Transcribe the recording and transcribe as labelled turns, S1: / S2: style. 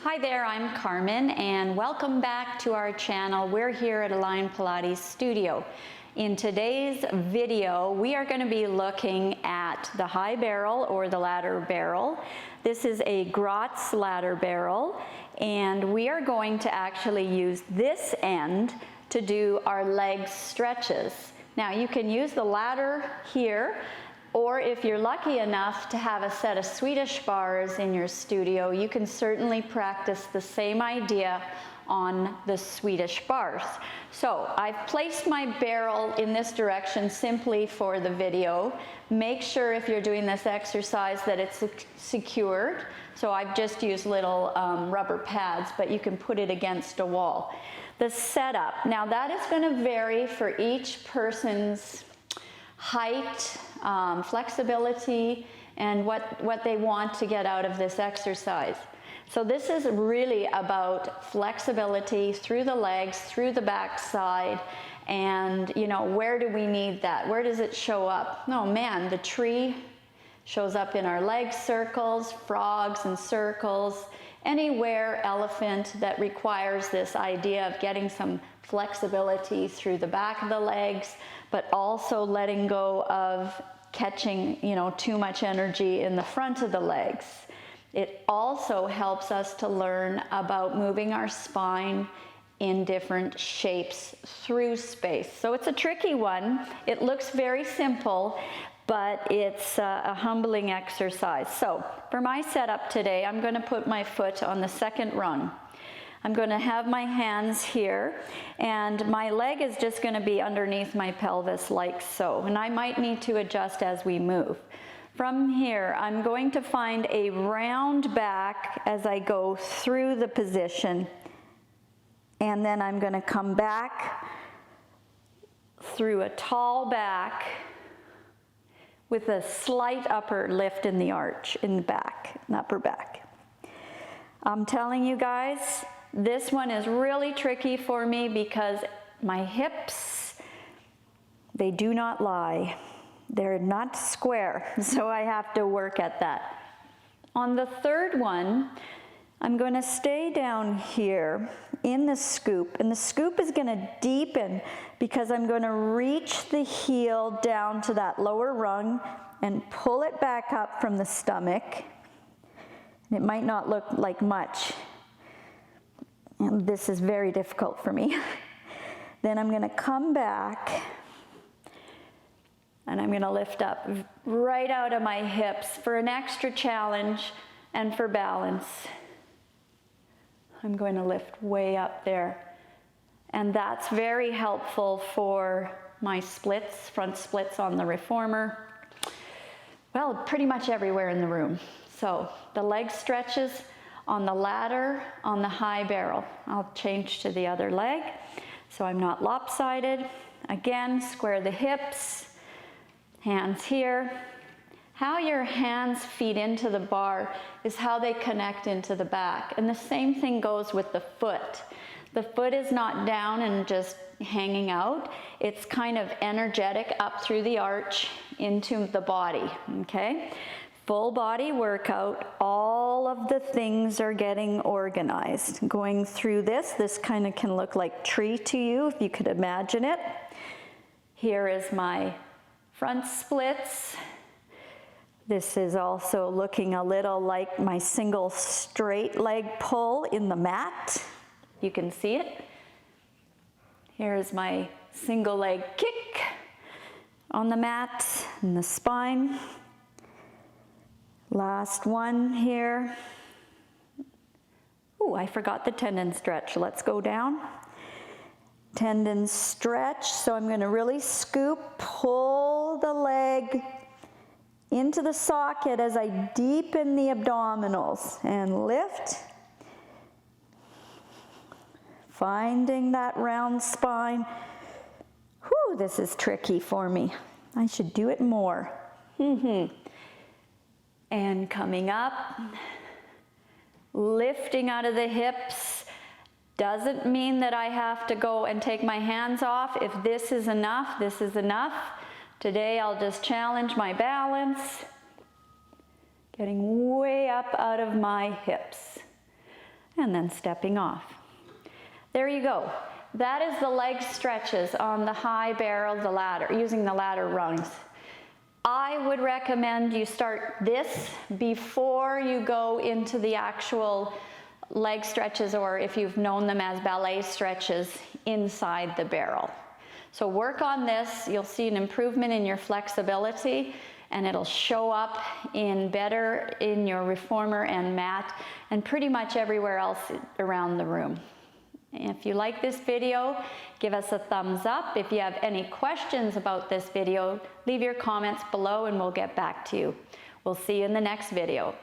S1: Hi there, I'm Carmen and welcome back to our channel. We're here at Aligned Pilates Studio. In today's video, we are going to be looking at the high barrel or the ladder barrel. This is a Grotz ladder barrel, and we are going to actually use this end to do our leg stretches. Now you can use the ladder here, or if you're lucky enough to have a set of Swedish bars in your studio, you can certainly practice the same idea on the Swedish bars. So I've placed my barrel in this direction simply for the video. Make sure if you're doing this exercise that it's secured. So I've just used little rubber pads, but you can put it against a wall. The setup, now that is going to vary for each person's height, flexibility, and what they want to get out of this exercise. So this is really about flexibility through the legs, through the back side, and where do we need that? Where does it show up? Oh man, the tree shows up in our leg circles, frogs and circles, anywhere elephant that requires this idea of getting some flexibility through the back of the legs, but also letting go of catching, too much energy in the front of the legs. It also helps us to learn about moving our spine in different shapes through space. So it's a tricky one. It looks very simple, but it's a humbling exercise. So for my setup today, I'm going to put my foot on the second rung. I'm going to have my hands here, and my leg is just going to be underneath my pelvis like so, and I might need to adjust as we move. From here, I'm going to find a round back as I go through the position, and then I'm going to come back through a tall back with a slight upper lift in the arch, in the back, upper back. I'm telling you guys, this one is really tricky for me because my hips, they do not lie. They're not square, so I have to work at that. On the third one, I'm going to stay down here in the scoop, and the scoop is going to deepen because I'm going to reach the heel down to that lower rung and pull it back up from the stomach. It might not look like much. And this is very difficult for me. Then I'm going to come back and I'm going to lift up right out of my hips for an extra challenge and for balance. I'm going to lift way up there. And that's very helpful for my splits, front splits on the reformer. Well, pretty much everywhere in the room. So the leg stretches on the ladder, on the high barrel. I'll change to the other leg so I'm not lopsided. Again, square the hips, hands here. How your hands feed into the bar is how they connect into the back. And the same thing goes with the foot. The foot is not down and just hanging out. It's kind of energetic up through the arch into the body, okay? Full body workout, all of the things are getting organized. Going through this kind of can look like tree to you, if you could imagine it. Here is my front splits. This is also looking a little like my single straight leg pull in the mat. You can see it. Here's my single leg kick on the mat and the spine. Last one here. Ooh, I forgot the tendon stretch. Let's go down. Tendon stretch. So I'm going to really scoop, pull the leg into the socket as I deepen the abdominals and lift. Finding that round spine. Whew, this is tricky for me. I should do it more. And coming up, lifting out of the hips. Doesn't mean that I have to go and take my hands off. If this is enough, this is enough. Today I'll just challenge my balance. Getting way up out of my hips. and then stepping off. There you go. That is the leg stretches on the high barrel, the ladder, using the ladder rungs. I would recommend you start this before you go into the actual leg stretches, or if you've known them as ballet stretches, inside the barrel. So work on this, you'll see an improvement in your flexibility, and it'll show up better in your reformer and mat and pretty much everywhere else around the room. If you like this video, give us a thumbs up. If you have any questions about this video, leave your comments below and we'll get back to you. We'll see you in the next video.